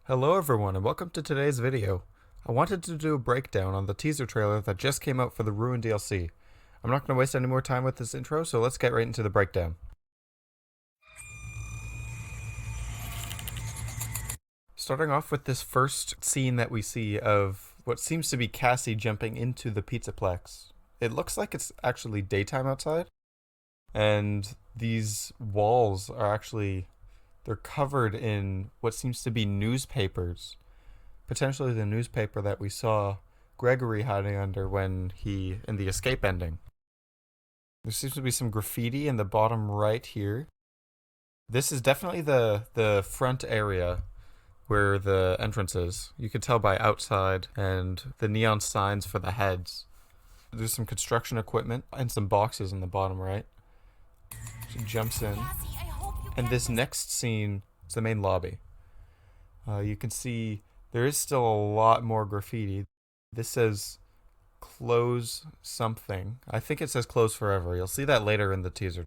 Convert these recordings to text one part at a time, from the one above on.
Hello everyone and welcome to today's video. I wanted to do a breakdown on the teaser trailer that just came out for the Ruin DLC. I'm not going to waste any more time with this intro, so let's get right into the breakdown. Starting off with this first scene that we see of what seems to be Cassie jumping into the PizzaPlex. It looks like it's actually daytime outside, and these walls are actually they're covered in what seems to be newspapers. Potentially the newspaper that we saw Gregory hiding under in the escape ending. There seems to be some graffiti in the bottom right here. This is definitely the front area where the entrance is. You can tell by outside and the neon signs for the heads. There's some construction equipment and some boxes in the bottom right. She jumps in. And this next scene is the main lobby. You can see there is still a lot more graffiti. This says close something. I think it says close forever. You'll see that later in the teaser.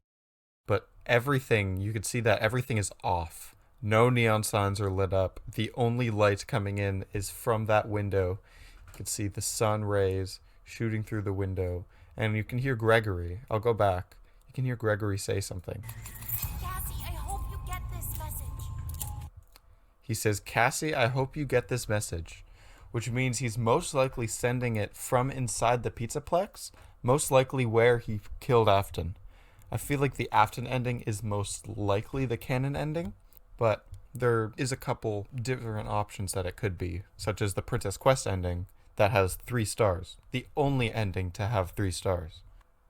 But everything, you can see that everything is off. No neon signs are lit up. The only light coming in is from that window. You can see the sun rays shooting through the window. And you can hear Gregory. I'll go back. You can hear Gregory say something. He says, "Cassie, I hope you get this message," which means he's most likely sending it from inside the PizzaPlex, most likely where he killed Afton. I feel like the Afton ending is most likely the canon ending, but there is a couple different options that it could be, such as the Princess Quest ending that has 3 stars, the only ending to have 3 stars.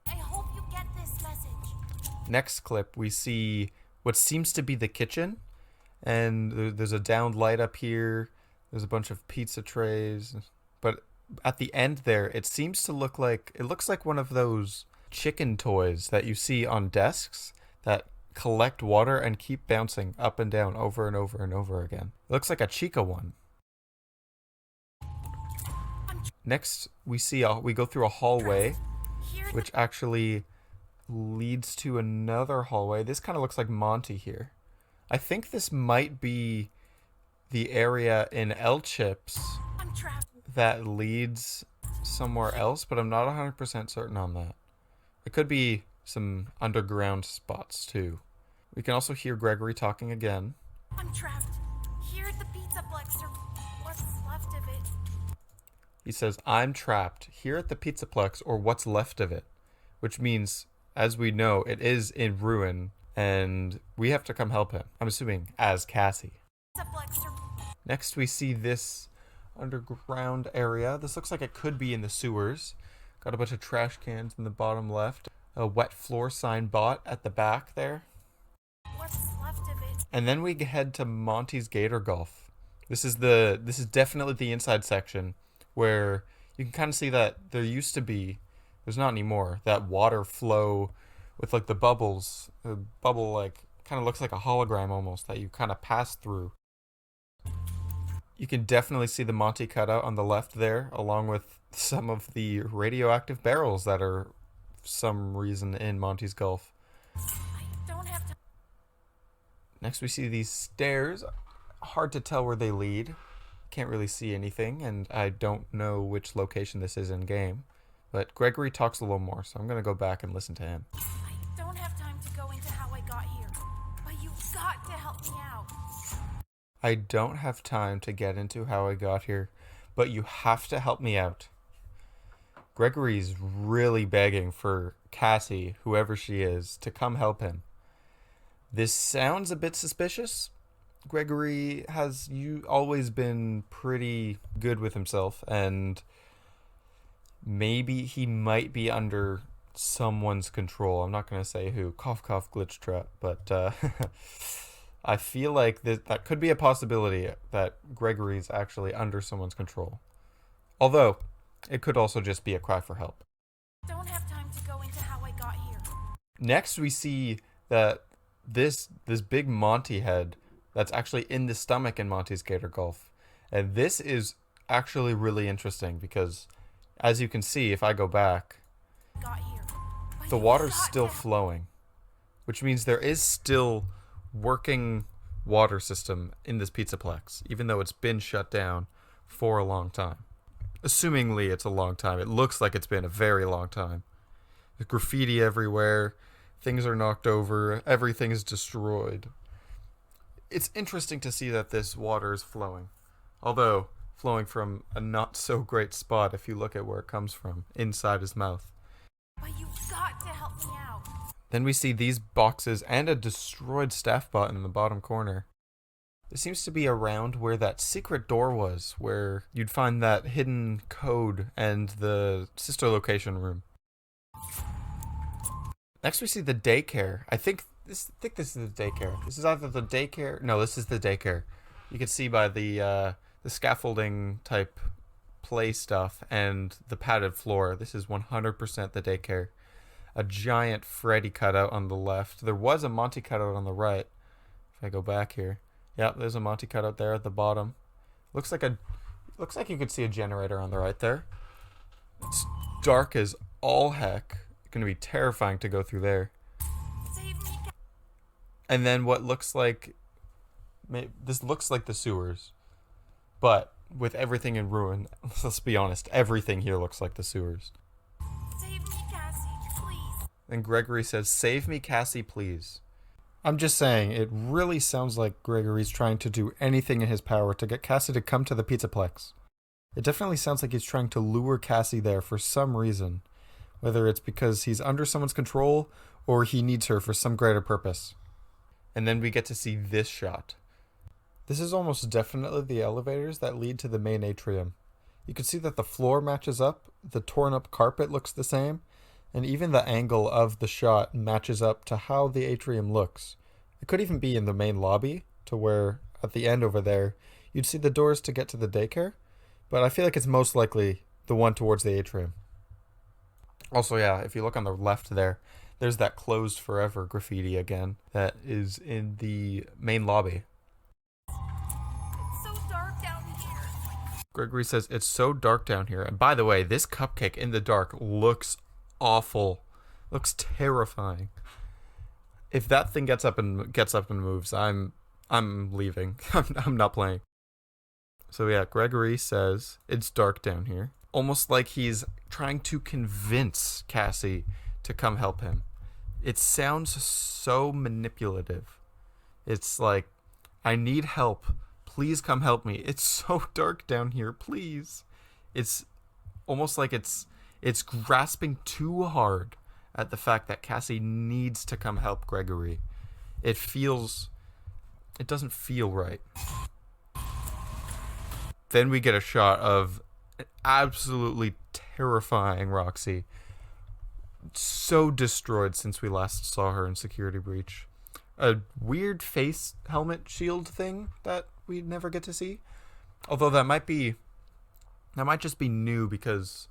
I hope you get this message. Next clip, we see what seems to be the kitchen. And there's a downed light up here. There's a bunch of pizza trays. But at the end there, it seems to look like, it looks like one of those chicken toys that you see on desks that collect water and keep bouncing up and down over and over and over again. It looks like a Chica one. Next, we go through a hallway, which actually leads to another hallway. This kind of looks like Monty here. I think this might be the area in L-Chips that leads somewhere else, but I'm not 100% certain on that. It could be some underground spots too. We can also hear Gregory talking again. I'm trapped here at the PizzaPlex, or what's left of it. He says, "I'm trapped here at the PizzaPlex, or what's left of it," which means, as we know, it is in ruin. And we have to come help him. I'm assuming as Cassie. Next we see this underground area. This looks like it could be in the sewers. Got a bunch of trash cans in the bottom left. A wet floor sign bot at the back there. What's left of it? And then we head to Monty's Gator Golf. This is definitely the inside section where you can kind of see that there used to be, there's not anymore, that water flow with like the bubbles. The bubble like kind of looks like a hologram almost that you kind of pass through. You can definitely see the Monty cutout on the left there, along with some of the radioactive barrels that are for some reason in Monty's Gulf. I don't have to. Next we see these stairs. Hard to tell where they lead. Can't really see anything, and I don't know which location this is in game. But Gregory talks a little more, so I'm going to go back and listen to him. I don't have time to go into how I got here, but you've got to help me out. I don't have time to get into how I got here, but you have to help me out. Gregory's really begging for Cassie, whoever she is, to come help him. This sounds a bit suspicious. Gregory has always been pretty good with himself, and maybe he might be under someone's control. I'm not going to say who. Cough, cough, glitch trap. But I feel like that could be a possibility that Gregory's actually under someone's control. Although, it could also just be a cry for help. Don't have time to go into how I got here. Next, we see that this big Monty head that's actually in the stomach in Monty's Gator Golf. And this is actually really interesting because, as you can see, if I go back, the water's still flowing, which means there is still working water system in this Pizzaplex, even though it's been shut down for a long time. Assumingly it's a long time. It looks like it's been a very long time. There's graffiti everywhere. Things are knocked over. Everything is destroyed. It's interesting to see that this water is flowing. Although, flowing from a not so great spot if you look at where it comes from, inside his mouth. But you've got to help me out. Then we see these boxes and a destroyed staff button in the bottom corner. This seems to be around where that secret door was, where you'd find that hidden code and the sister location room. Next we see the daycare. I think this is the daycare. This is either the daycare. No, this is the daycare. You can see by the scaffolding type play stuff and the padded floor. This is 100% the daycare. A giant Freddy cutout on the left. There was a Monty cutout on the right. If I go back here. Yep, there's a Monty cutout there at the bottom. Looks like you could see a generator on the right there. It's dark as all heck. It's gonna be terrifying to go through there. Save me. And then what looks like this looks like the sewers, but with everything in ruin. Let's be honest, everything here looks like the sewers. Save me, Cassie, please. And Gregory says, "Save me, Cassie, please." I'm just saying, it really sounds like Gregory's trying to do anything in his power to get Cassie to come to the Pizzaplex. It definitely sounds like he's trying to lure Cassie there for some reason, whether it's because he's under someone's control or he needs her for some greater purpose. And then we get to see this shot. This is almost definitely the elevators that lead to the main atrium. You can see that the floor matches up, the torn up carpet looks the same, and even the angle of the shot matches up to how the atrium looks. It could even be in the main lobby, to where, at the end over there, you'd see the doors to get to the daycare, but I feel like it's most likely the one towards the atrium. Also, yeah, if you look on the left there, there's that closed forever graffiti again that is in the main lobby. It's so dark down here. Gregory says, "It's so dark down here." And by the way, this cupcake in the dark looks awful. Looks terrifying. If that thing gets up and moves, I'm leaving. I'm not playing. So yeah, Gregory says it's dark down here. Almost like he's trying to convince Cassie to come help him. It sounds so manipulative. It's like, "I need help. Please come help me. It's so dark down here. Please." It's almost like it's grasping too hard at the fact that Cassie needs to come help Gregory. It doesn't feel right. Then we get a shot of an absolutely terrifying Roxy. So destroyed since we last saw her in Security Breach. A weird face helmet shield thing that we never get to see. Although that might just be new because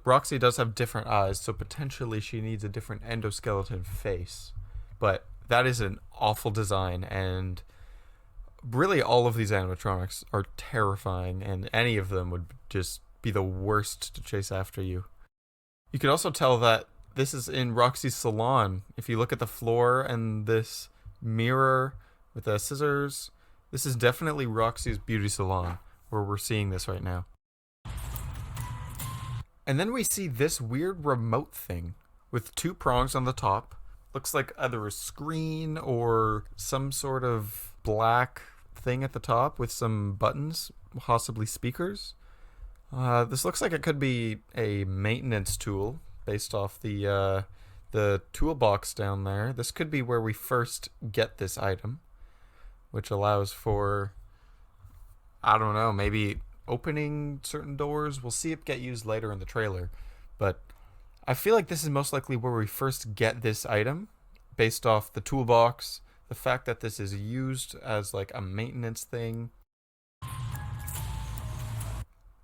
Roxy does have different eyes, so potentially she needs a different endoskeleton face. But that is an awful design, and really all of these animatronics are terrifying, and any of them would just be the worst to chase after you. You can also tell that this is in Roxy's salon. If you look at the floor and this mirror with the scissors, this is definitely Roxy's beauty salon, where we're seeing this right now. And then we see this weird remote thing with two prongs on the top. Looks like either a screen or some sort of black thing at the top with some buttons, possibly speakers. This looks like it could be a maintenance tool based off the toolbox down there. This could be where we first get this item, which allows for, I don't know, maybe opening certain doors. We'll see it get used later in the trailer, but I feel like this is most likely where we first get this item based off the toolbox, the fact that this is used as like a maintenance thing.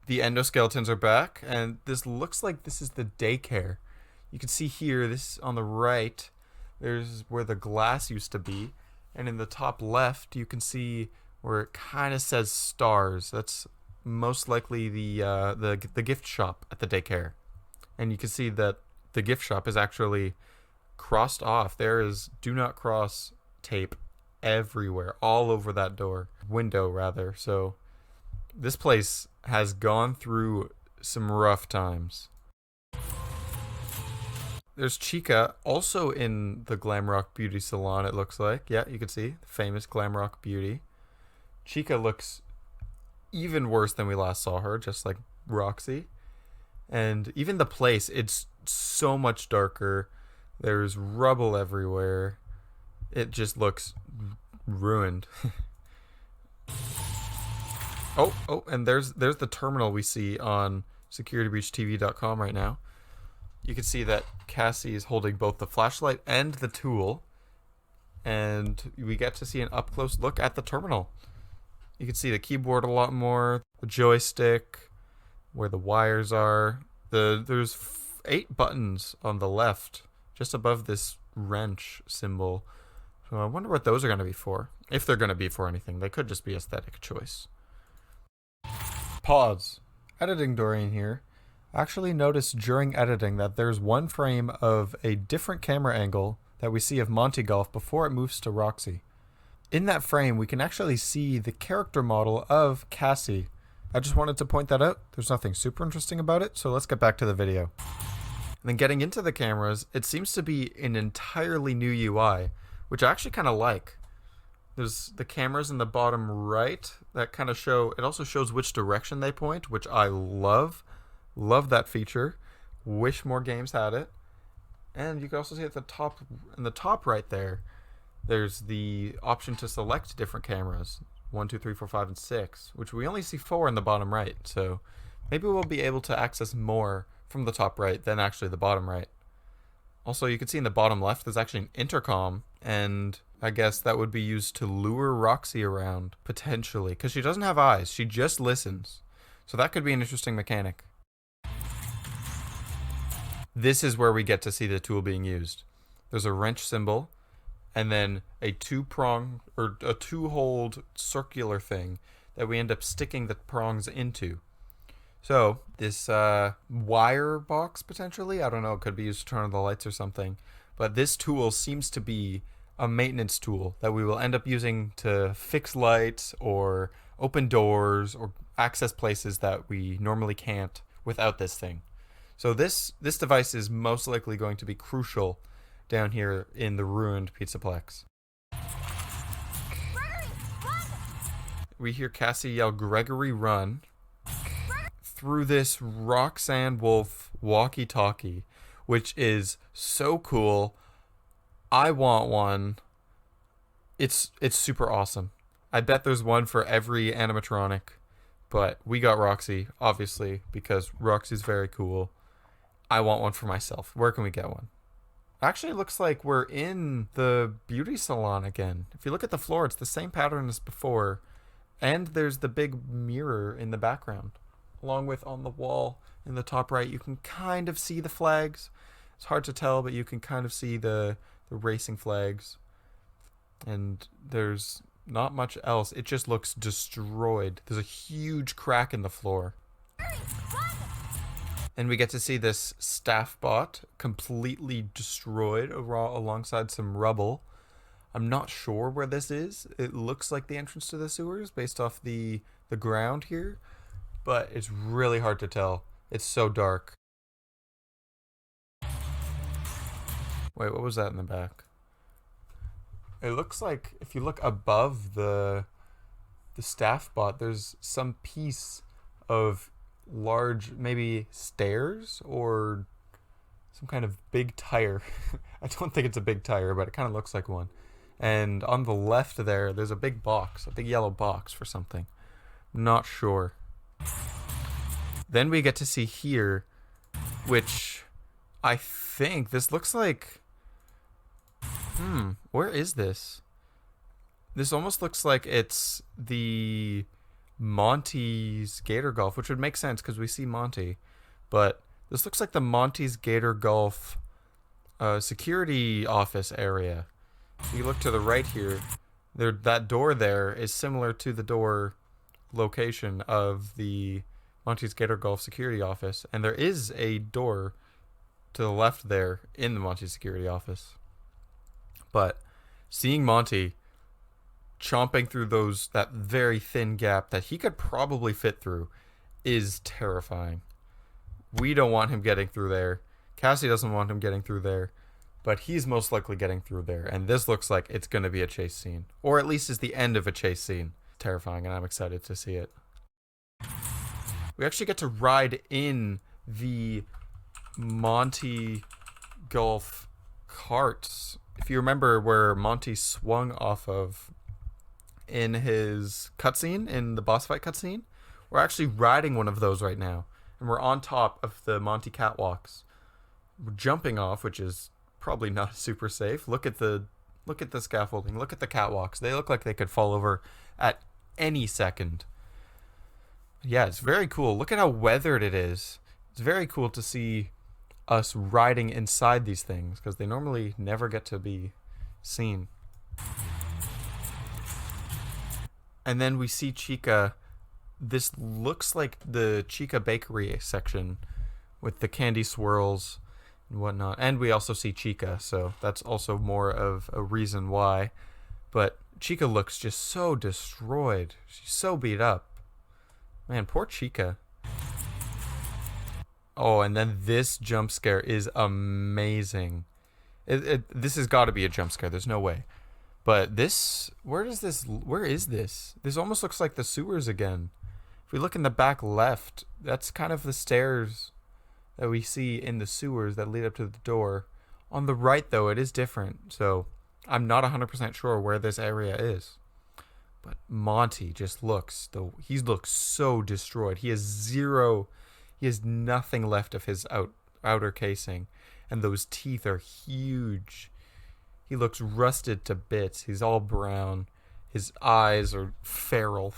The endoskeletons are back, and this looks like this is the daycare. You can see here, this on the right, there's where the glass used to be, and in the top left you can see where it kind of says stars. That's most likely the gift shop at the daycare, and you can see that the gift shop is actually crossed off. There is "do not cross" tape everywhere, all over that window rather. So this place has gone through some rough times. There's Chica, also in the Glamrock Beauty Salon, it looks like. Yeah, you can see, famous Glamrock Beauty. Chica looks even worse than we last saw her, just like Roxy. And even the place, it's so much darker. There's rubble everywhere. It just looks ruined. Oh, and there's the terminal we see on securitybreachtv.com right now. You can see that Cassie is holding both the flashlight and the tool, and we get to see an up-close look at the terminal. You can see the keyboard a lot more, the joystick, where the wires are. There's 8 buttons on the left, just above this wrench symbol. So I wonder what those are going to be for. If they're going to be for anything. They could just be aesthetic choice. Pause. Editing Dorian here. I actually noticed during editing that there's one frame of a different camera angle that we see of Monty Golf before it moves to Roxy. In that frame, we can actually see the character model of Cassie. I just wanted to point that out. There's nothing super interesting about it, so let's get back to the video. And then getting into the cameras, it seems to be an entirely new UI, which I actually kind of like. There's the cameras in the bottom right that kind of show, it also shows which direction they point, which I love. Love that feature. Wish more games had it. And you can also see at the top, in the top right there, there's the option to select different cameras. 1, 2, 3, 4, 5, and 6, which we only see 4 in the bottom right. So maybe we'll be able to access more from the top right than actually the bottom right. Also, you can see in the bottom left, there's actually an intercom, and I guess that would be used to lure Roxy around, potentially, because she doesn't have eyes. She just listens. So that could be an interesting mechanic. This is where we get to see the tool being used. There's a wrench symbol, and then a 2-prong, or a 2-holed circular thing that we end up sticking the prongs into. So, this wire box, potentially, I don't know, it could be used to turn on the lights or something, but this tool seems to be a maintenance tool that we will end up using to fix lights or open doors or access places that we normally can't without this thing. So this device is most likely going to be crucial down here in the ruined PizzaPlex. Gregory, run! We hear Cassie yell, "Gregory, run!" through this Roxanne Wolf walkie-talkie, which is so cool. I want one. It's super awesome. I bet there's one for every animatronic, but we got Roxy, obviously, because Roxy's very cool. I want one for myself. Where can we get one? Actually, it looks like we're in the beauty salon again. If you look at the floor, it's the same pattern as before, and there's the big mirror in the background. Along with on the wall in the top right, you can kind of see the flags. It's hard to tell, but you can kind of see the racing flags. And there's not much else. It just looks destroyed. There's a huge crack in the floor. And we get to see this staff bot completely destroyed alongside some rubble. I'm not sure where this is. It looks like the entrance to the sewers based off the ground here, but it's really hard to tell. It's so dark. Wait, what was that in the back? It looks like if you look above the staff bot, there's some piece of large, maybe stairs or some kind of big tire. I don't think it's a big tire, but it kind of looks like one. And on the left there's a big box, a big yellow box for something. Not sure. Then we get to see here, which I think this looks like... where is this? This almost looks like it's the Monty's Gator Golf, which would make sense because we see Monty. But this looks like the Monty's Gator Golf security office area. If you look to the right here, that door there is similar to the door location of the Monty's Gator Golf security office. And there is a door to the left there in the Monty's security office. But seeing Monty, chomping through that very thin gap that he could probably fit through is terrifying. We don't want him getting through there. Cassie doesn't want him getting through there, but he's most likely getting through there. And this looks like it's going to be a chase scene, or at least is the end of a chase scene. Terrifying, and I'm excited to see it. We actually get to ride in the Monty golf carts. If you remember where Monty swung off of in his cutscene, in the boss fight cutscene, we're actually riding one of those right now. And we're on top of the Monty catwalks. We're jumping off, which is probably not super safe. Look at the scaffolding. Look at the catwalks. They look like they could fall over at any second. Yeah, it's very cool. Look at how weathered it is. It's very cool to see us riding inside these things, because they normally never get to be seen. And then we see Chica. This looks like the Chica bakery section with the candy swirls and whatnot. And we also see Chica, so that's also more of a reason why. But Chica looks just so destroyed. She's so beat up. Man, poor Chica. Oh, and then this jump scare is amazing. This has got to be a jump scare. There's no way. But this, where is this? This almost looks like the sewers again. If we look in the back left, that's kind of the stairs that we see in the sewers that lead up to the door. On the right, though, it is different. So I'm not 100% sure where this area is. But Monty just looks, he looks so destroyed. He has nothing left of his outer casing. And those teeth are huge. He looks rusted to bits. He's all brown. His eyes are feral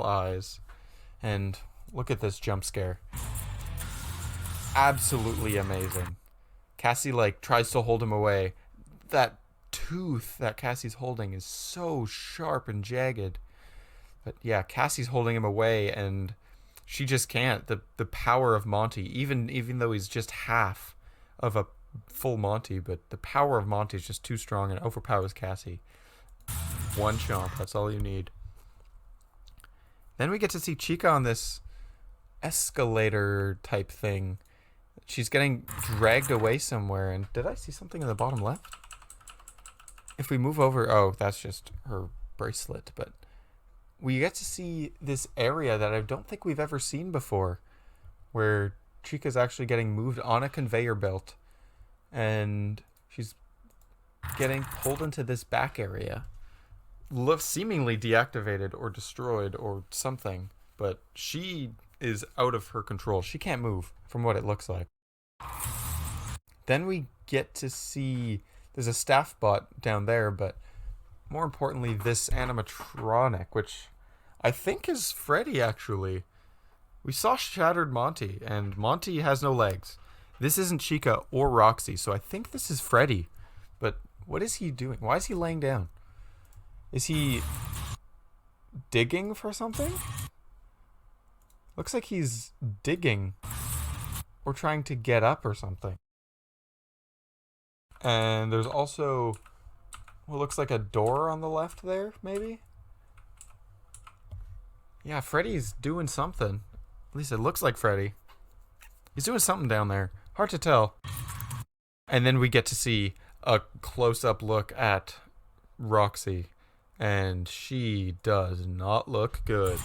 eyes. And look at this jump scare. Absolutely amazing. Cassie, tries to hold him away. That tooth that Cassie's holding is so sharp and jagged. But yeah, Cassie's holding him away, and she just can't. The power of Monty, even though he's just half of a full Monty, but the power of Monty is just too strong and overpowers Cassie. One chomp, that's all you need. Then we get to see Chica on this escalator type thing. She's getting dragged away somewhere. And did I see something in the bottom left? If we move over, oh, that's just her bracelet. But we get to see this area that I don't think we've ever seen before, where Chica's actually getting moved on a conveyor belt. And she's getting pulled into this back area. Seemingly deactivated or destroyed or something, but she is out of her control. She can't move from what it looks like. Then we get to see there's a staff bot down there, but more importantly, this animatronic, which I think is Freddy, actually. We saw Shattered Monty, and Monty has no legs. This isn't Chica or Roxy, so I think this is Freddy. But what is he doing? Why is he laying down? Is he digging for something? Looks like he's digging or trying to get up or something. And there's also what looks like a door on the left there, maybe? Yeah, Freddy's doing something. At least it looks like Freddy. He's doing something down there. Hard to tell. And then we get to see a close-up look at Roxy. And she does not look good.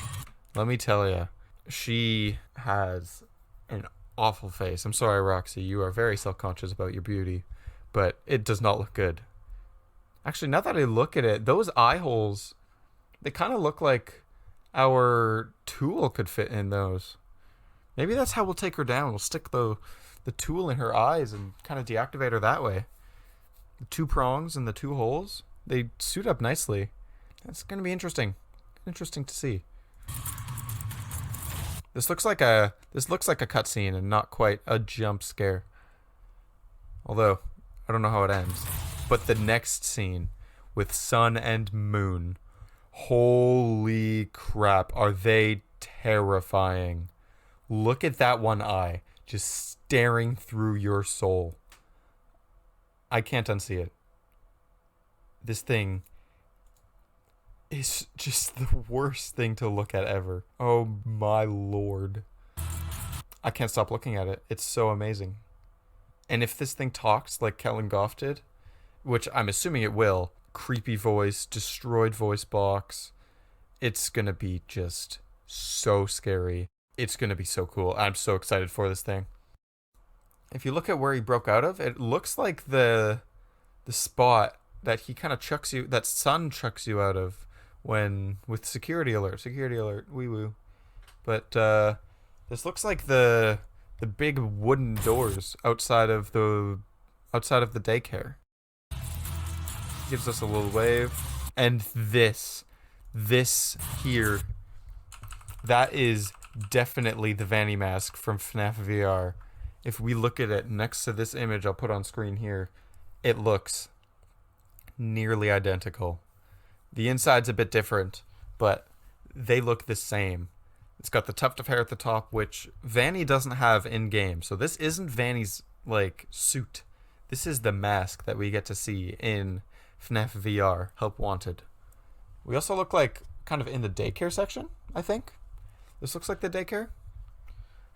Let me tell you. She has an awful face. I'm sorry, Roxy. You are very self-conscious about your beauty. But it does not look good. Actually, now that I look at it, those eye holes, they kind of look like our tool could fit in those. Maybe that's how we'll take her down. We'll stick the tool in her eyes and kind of deactivate her that way. The two prongs and the two holes, they suit up nicely. That's going to be interesting. Interesting to see. This looks like a cutscene and not quite a jump scare. Although, I don't know how it ends. But the next scene with Sun and Moon. Holy crap, are they terrifying. Look at that one eye just staring through your soul. I can't unsee it. This thing is just the worst thing to look at ever. Oh my lord. I can't stop looking at it. It's so amazing. And if this thing talks like Kellen Goff did, which I'm assuming it will, creepy voice, destroyed voice box, it's gonna be just so scary. It's gonna be so cool. I'm so excited for this thing. If you look at where he broke out of, it looks like the spot that he kind of chucks you, that Sun chucks you out of when, with security alert, wee woo. But this looks like the big wooden doors outside of the daycare. Gives us a little wave. And this here, that is definitely the Vanny mask from FNAF VR. If we look at it next to this image I'll put on screen here, it looks nearly identical. The inside's a bit different, but they look the same. It's got the tuft of hair at the top, which Vanny doesn't have in game. So this isn't Vanny's like suit. This is the mask that we get to see in FNAF VR, Help Wanted. We also look like kind of in the daycare section, I think. This looks like the daycare.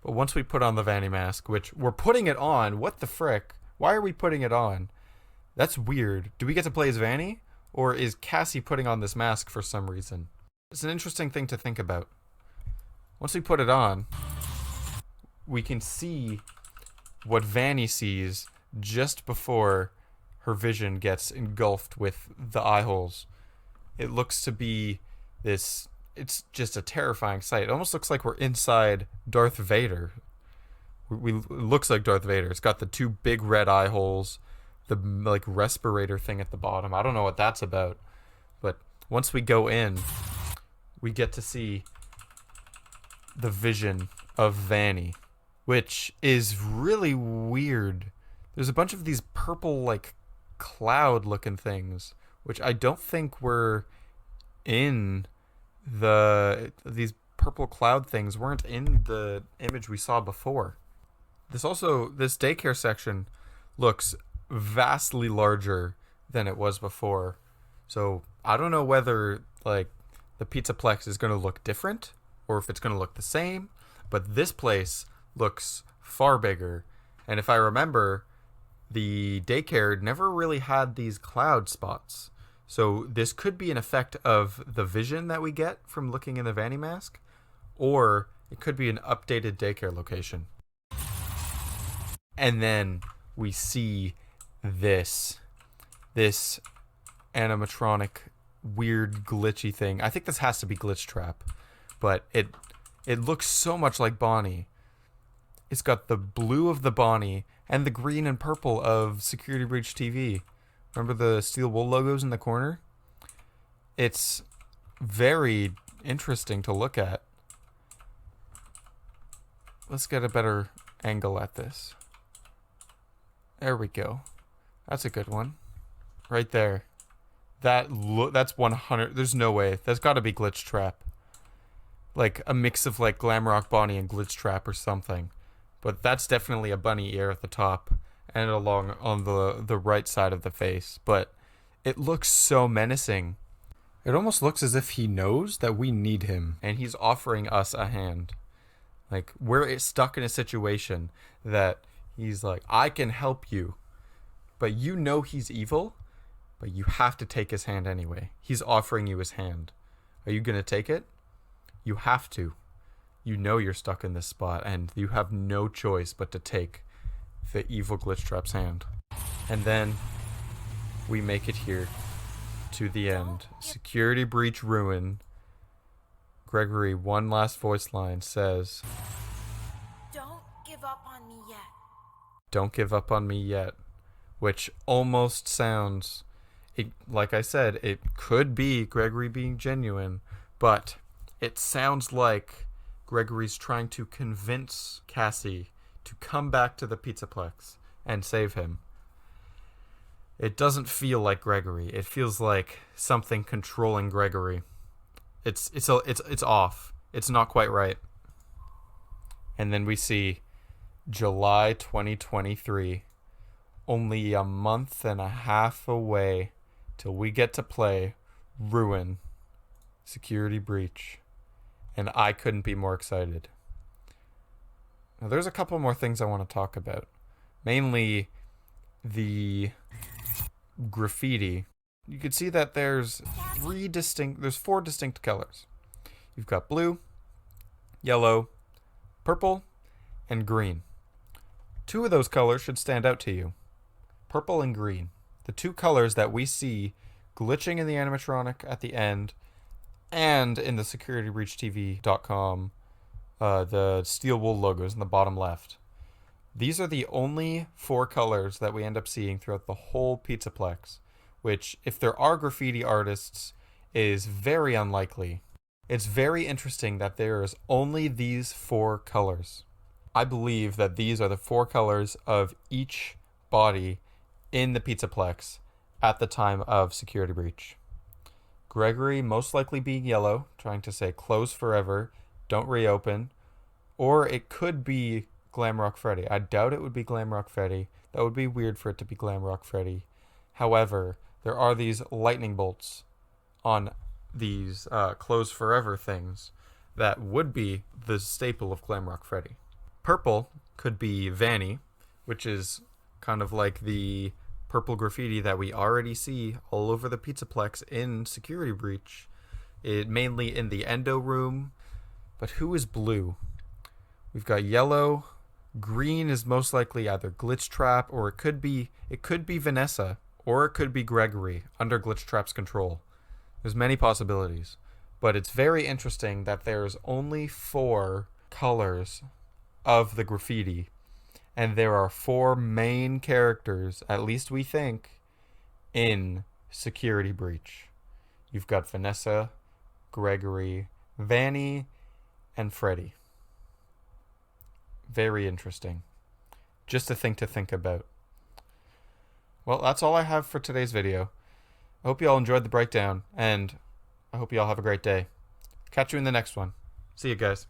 But once we put on the Vanny mask, which we're putting it on, what the frick? Why are we putting it on? That's weird. Do we get to play as Vanny? Or is Cassie putting on this mask for some reason? It's an interesting thing to think about. Once we put it on, we can see what Vanny sees just before her vision gets engulfed with the eye holes. It looks to be this... It's just a terrifying sight. It almost looks like we're inside Darth Vader. It looks like Darth Vader. It's got the two big red eye holes, the like respirator thing at the bottom. I don't know what that's about. But once we go in, we get to see the vision of Vanny, which is really weird. There's a bunch of these purple like cloud looking things, which I don't think were in these purple cloud things weren't in the image we saw before. This daycare section looks vastly larger than it was before. So I don't know whether like the PizzaPlex is going to look different or if it's going to look the same, but this place looks far bigger. And if I remember, the daycare never really had these cloud spots. So this could be an effect of the vision that we get from looking in the Vanny mask, or it could be an updated daycare location. And then we see this animatronic weird glitchy thing. I think this has to be Glitch Trap, but it looks so much like Bonnie. It's got the blue of the Bonnie and the green and purple of Security Breach TV. Remember the steel wool logos in the corner? It's very interesting to look at. Let's get a better angle at this. There we go. That's a good one. Right there. That's 100. There's no way. That's got to be Glitch Trap. Like a mix of like Glamrock Bonnie and Glitch Trap or something. But that's definitely a bunny ear at the top and along on the right side of the face. But it looks so menacing. It almost looks as if he knows that we need him and he's offering us a hand. Like we're stuck in a situation that he's like, I can help you. But you know he's evil, but you have to take his hand anyway. He's offering you his hand. Are you going to take it? You have to. You know you're stuck in this spot and you have no choice but to take the evil Glitch Trap's hand. And then we make it here to the end. Security Breach Ruin. Gregory, one last voice line says, Don't give up on me yet. Don't give up on me yet. Which almost sounds, like I said, it could be Gregory being genuine, but it sounds like Gregory's trying to convince Cassie to come back to the PizzaPlex and save him. It doesn't feel like Gregory. It feels like something controlling Gregory. It's off. It's not quite right. And then we see July 2023. Only a month and a half away till we get to play Ruin Security breach. And I couldn't be more excited. Now, there's a couple more things I want to talk about. Mainly the graffiti. You can see that there's four distinct colors. You've got blue, yellow, purple, and green. Two of those colors should stand out to you. Purple and green. The two colors that we see glitching in the animatronic at the end and in the securitybreachtv.com, the steel wool logos in the bottom left. These are the only four colors that we end up seeing throughout the whole PizzaPlex, which, if there are graffiti artists, is very unlikely. It's very interesting that there is only these four colors. I believe that these are the four colors of each body in the PizzaPlex at the time of security breach. Gregory most likely being yellow, trying to say close forever, don't reopen. Or it could be Glamrock Freddy. I doubt it would be Glamrock Freddy. That would be weird for it to be Glamrock Freddy. However, there are these lightning bolts on these close forever things that would be the staple of Glamrock Freddy. Purple could be Vanny, which is kind of like the purple graffiti that we already see all over the PizzaPlex in Security Breach. It mainly in the endo room. But who is blue? We've got yellow. Green is most likely either Glitch Trap, or it could be Vanessa, or it could be Gregory under Glitch Trap's control. There's many possibilities. But it's very interesting that there's only four colors of the graffiti. And there are four main characters, at least we think, in Security Breach. You've got Vanessa, Gregory, Vanny, and Freddy. Very interesting. Just a thing to think about. Well, that's all I have for today's video. I hope you all enjoyed the breakdown, and I hope you all have a great day. Catch you in the next one. See you guys.